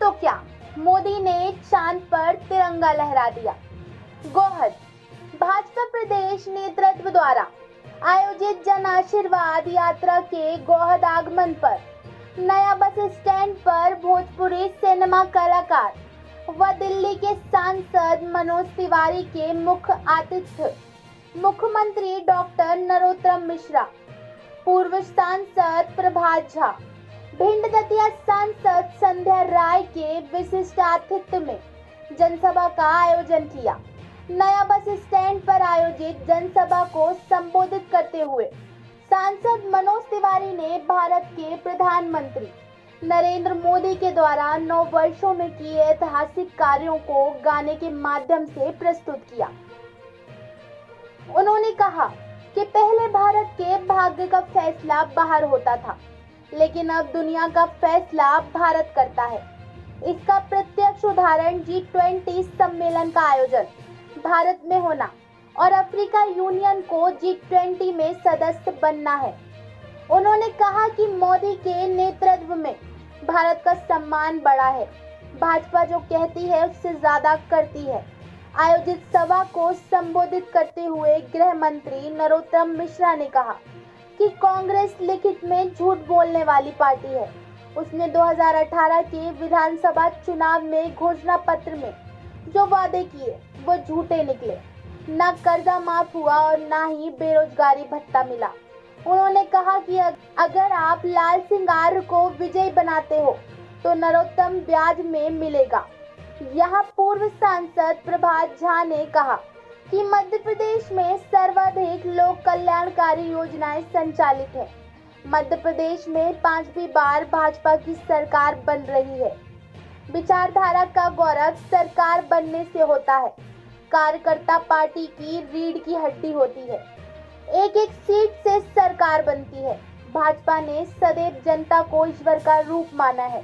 तो क्या, मोदी ने चांद पर तिरंगा लहरा दिया। गोहद भाजपा प्रदेश नेतृत्व द्वारा आयोजित जन आशीर्वाद यात्रा के गोहद आगमन पर नया बस स्टैंड पर भोजपुरी सिनेमा कलाकार व दिल्ली के सांसद मनोज तिवारी के मुख्य आतिथ्य मुख्यमंत्री डॉक्टर नरोत्तम मिश्रा, पूर्व सांसद प्रभात झा, भिंड दतिया सांसद संध्या राय के विशिष्ट आतिथ्य में जनसभा का आयोजन किया। नया बस स्टैंड पर आयोजित जनसभा को संबोधित करते हुए सांसद मनोज तिवारी ने भारत के प्रधानमंत्री नरेंद्र मोदी के द्वारा 9 वर्षों में किए ऐतिहासिक कार्यों को गाने के माध्यम से प्रस्तुत किया। उन्होंने कहा कि पहले भारत के भाग्य का फैसला बाहर होता था, लेकिन अब दुनिया का फैसला भारत करता है। इसका प्रत्यक्ष उदाहरण G20 सम्मेलन का आयोजन भारत में होना और अफ्रीका यूनियन को G20 में सदस्य बनना है। उन्होंने कहा कि मोदी के नेतृत्व में भारत का सम्मान बढ़ा है। भाजपा जो कहती है उससे ज्यादा करती है। आयोजित सभा को संबोधित करते हुए गृह मंत्री नरोत्तम मिश्रा ने कहा कि कांग्रेस लिखित में झूठ बोलने वाली पार्टी है। उसने 2018 के विधानसभा चुनाव में घोषणा पत्र में जो वादे किए वो झूठे निकले। न कर्जा माफ हुआ और न ही बेरोजगारी भत्ता मिला। उन्होंने कहा कि अगर आप लाल सिंह को विजयी बनाते हो तो नरोत्तम ब्याज में मिलेगा। यहाँ पूर्व सांसद प्रभात झा ने कहा कि मध्य प्रदेश में सर्वाधिक लोक कल्याणकारी योजनाएं संचालित है। मध्य प्रदेश में 5वीं बार भाजपा की सरकार बन रही है। विचारधारा का गौरव सरकार बनने से होता है। कार्यकर्ता पार्टी की रीढ़ की हड्डी होती है। एक एक सीट से सरकार बनती है। भाजपा ने सदैव जनता को ईश्वर का रूप माना है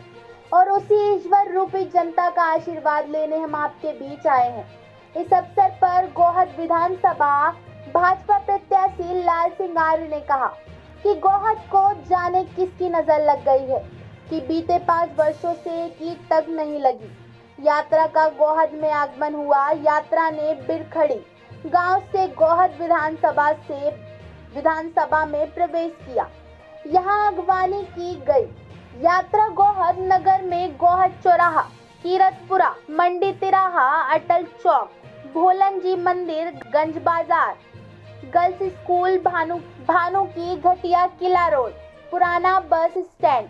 और उसी ईश्वर रूपी जनता का आशीर्वाद लेने हम आपके बीच आए हैं। इस अवसर पर गोहद विधानसभा भाजपा प्रत्याशी लाल सिंह आर्य ने कहा कि गोहद को जाने किसकी नजर लग गई है कि बीते 5 वर्षों से एक ईंट तक नहीं लगी। यात्रा का गोहद में आगमन हुआ। यात्रा ने बिरखड़ी गांव से गोहद विधानसभा में प्रवेश किया। यहां अगवानी की गई। यात्रा गोहद नगर में गोहद चौराहा, कीरतपुरा, मंडी तिराहा, अटल चौक, भोलन जी मंदिर, गंज बाजार, गर्ल्स स्कूल, भानु की घटिया, किला रोड, पुराना बस स्टैंड,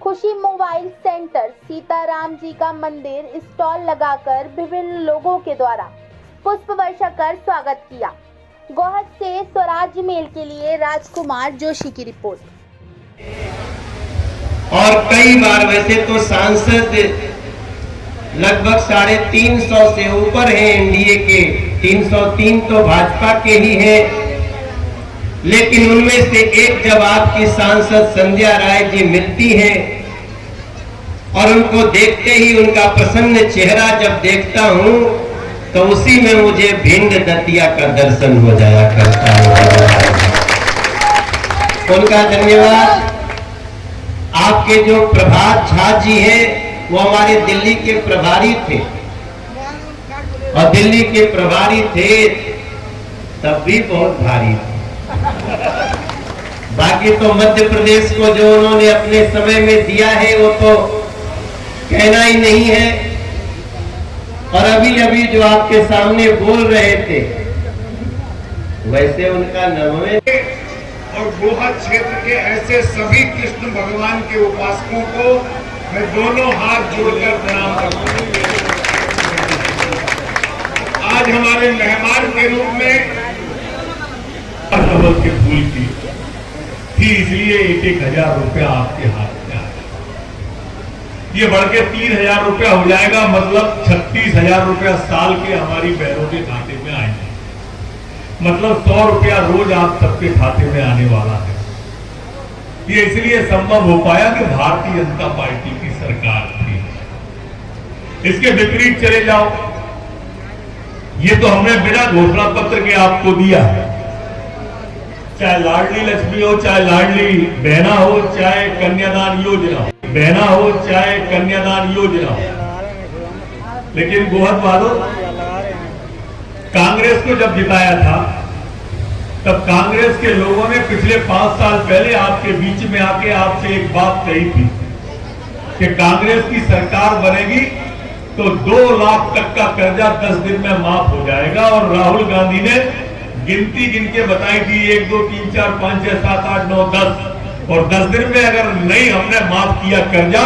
खुशी मोबाइल सेंटर, सीताराम जी का मंदिर स्टॉल लगाकर विभिन्न लोगों के द्वारा पुष्प वर्षा कर स्वागत किया। गोहद से स्वराज्य मेल के लिए राजकुमार जोशी की रिपोर्ट। और कई बार वैसे तो सांसद लगभग 350 से ऊपर हैं एनडीए के, 303 तो भाजपा के ही हैं, लेकिन उनमें से एक जब आपकी सांसद संध्या राय जी मिलती हैं और उनको देखते ही उनका प्रसन्न चेहरा जब देखता हूं तो उसी में मुझे भिंड दतिया का दर्शन हो जाया करता है। उनका धन्यवाद। आपके जो प्रभात झा जी हैं वो हमारे दिल्ली के प्रभारी थे और दिल्ली के प्रभारी थे तब भी बहुत भारी थे। बाकी तो मध्य प्रदेश को जो उन्होंने अपने समय में दिया है वो तो कहना ही नहीं है। और अभी जो आपके सामने बोल रहे थे वैसे उनका नमवे और गोहद क्षेत्र के ऐसे सभी कृष्ण भगवान के उपासकों को मैं दोनों हाथ जोड़कर प्रणाम करता हूं। आज हमारे मेहमान के रूप में कमल के फूल की थी, इसलिए 1,000 रुपया आपके हाथ में आया। ये बढ़ के 3,000 रुपया हो जाएगा, मतलब 36,000 रुपया साल के हमारी बहनों के खाते में आएंगे। मतलब 100 रुपया रोज आप सबके खाते में आने वाला है। ये इसलिए संभव हो पाया कि भारतीय जनता पार्टी की सरकार थी। इसके विपरीत चले जाओ, ये तो हमने बिना घोषणा पत्र के आपको दिया है। चाहे लाडली लक्ष्मी हो, चाहे लाडली बहना हो, चाहे कन्यादान योजना हो, बहना हो चाहे कन्यादान योजना हो। लेकिन गोहद वालों, कांग्रेस को जब जिताया था तब कांग्रेस के लोगों ने पिछले 5 साल पहले आपके बीच में आके आपसे एक बात कही थी कि कांग्रेस की सरकार बनेगी तो 2 लाख तक का कर्जा 10 दिन में माफ हो जाएगा। और राहुल गांधी ने गिनती गिन के बताई थी 1 2 3 4 5 6 7 8 9 10 और 10 दिन में अगर नहीं हमने माफ किया कर्जा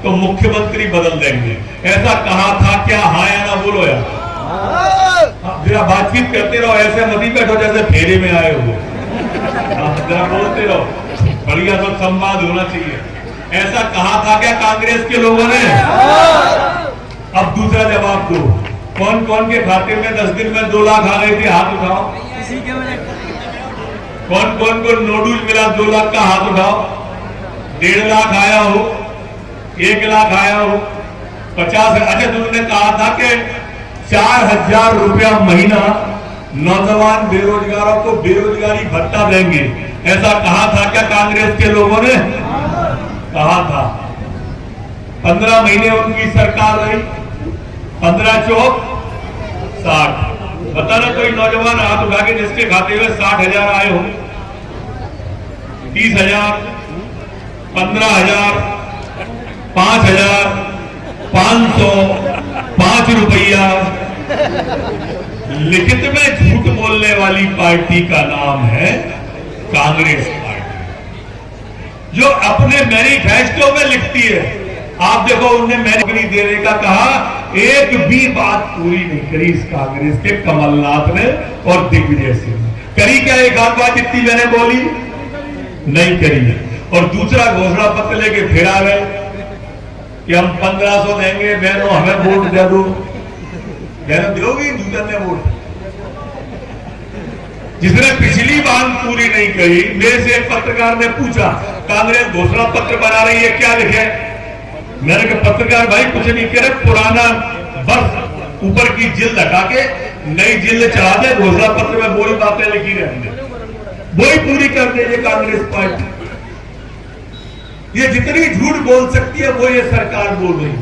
तो मुख्यमंत्री बदल देंगे। ऐसा कहा था क्या? हाँ या ना बोलो यार। जरा बातचीत करते रहो, ऐसे मत ही बैठो जैसे फेरे में आए हो। जरा बोलते रहो, बढ़िया तो संवाद होना चाहिए। ऐसा कहा था क्या कांग्रेस के लोगों ने? अब दूसरा जवाब दो, कौन कौन के खाते में 10 दिन में 2 लाख आ गए थे? हाथ उठाओ। कौन कौन को नोडूज मिला 2 लाख का? हाथ उठाओ। 1.5 लाख आया हो, 1 लाख आया हो, 50। अच्छा, तुमने कहा था कि 4,000 रुपया महीना नौजवान बेरोजगारों को बेरोजगारी भत्ता देंगे। ऐसा कहा था क्या कांग्रेस के लोगों ने? कहा था। 15 महीने उनकी सरकार रही, 15 चौक 60। बताना कोई नौजवान हाथ उठा के जिसके खाते में 60,000 आए हो। 30,000, 15,000, 5,000, 500, 5 रुपया। लिखित में झूठ बोलने वाली पार्टी का नाम है कांग्रेस पार्टी, जो अपने मैनिफेस्टो में लिखती है। आप देखो, उन्हें नौकरी देने का कहा, एक भी बात पूरी नहीं करी इस कांग्रेस के कमलनाथ ने और दिग्विजय सिंह ने। करी क्या? एक आध बात जितनी मैंने बोली नहीं करी। और दूसरा घोषणा पत्र लेके फिर आ गए कि हम 1500 देंगे, बहनों हमें वोट दे दो। बहनों दोगी दूसरे ने वोट? जिसने पिछली बात पूरी नहीं करी। मेरे से एक पत्रकार ने पूछा, कांग्रेस घोषणा पत्र बना रही है, क्या लिखे? मैंने कहा पत्रकार भाई कुछ नहीं करे, पुराना बस ऊपर की जिल्द हटा के नई जिल्द चढ़ा दे, घोषणा पत्र में वही बातें लिखी रहने, वही पूरी कर दे ये कांग्रेस पार्टी। ये जितनी झूठ बोल सकती है वो ये सरकार बोल रही है।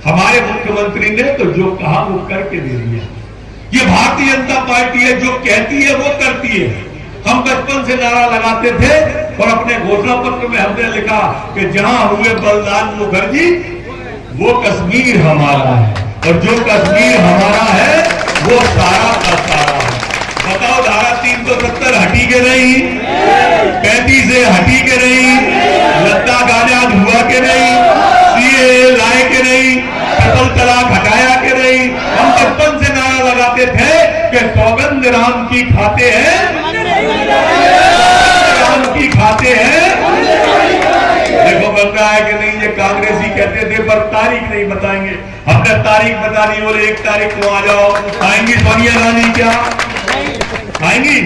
हमारे मुख्यमंत्री ने तो जो कहा वो करके दे दिया। ये भारतीय जनता पार्टी है, जो कहती है वो करती है। हम बचपन से नारा लगाते थे और अपने घोषणा पत्र में हमने लिखा कि जहां हुए बलिदान मुखर्जी वो कश्मीर हमारा है, और जो कश्मीर हमारा है वो सारा का सारा है। बताओ, धारा 370 हटी के नहीं? 35 से हटी के नहीं? लद्दाख आजाद हुआ के नहीं? सीएए लाए के नहीं? ट्रिपल तलाक हटाया के नहीं? हम बचपन से नारा लगाते थे कि सौगंध राम की खाते हैं, राम की खाते हैं। देखो बन रहा है कि नहीं? ये कांग्रेसी कहते थे पर तारीख नहीं बताएंगे। हमने तारीख बता दी, बोले 1 तारीख को आ जाओ। आएंगी सोनिया गांधी? क्या आएंगी?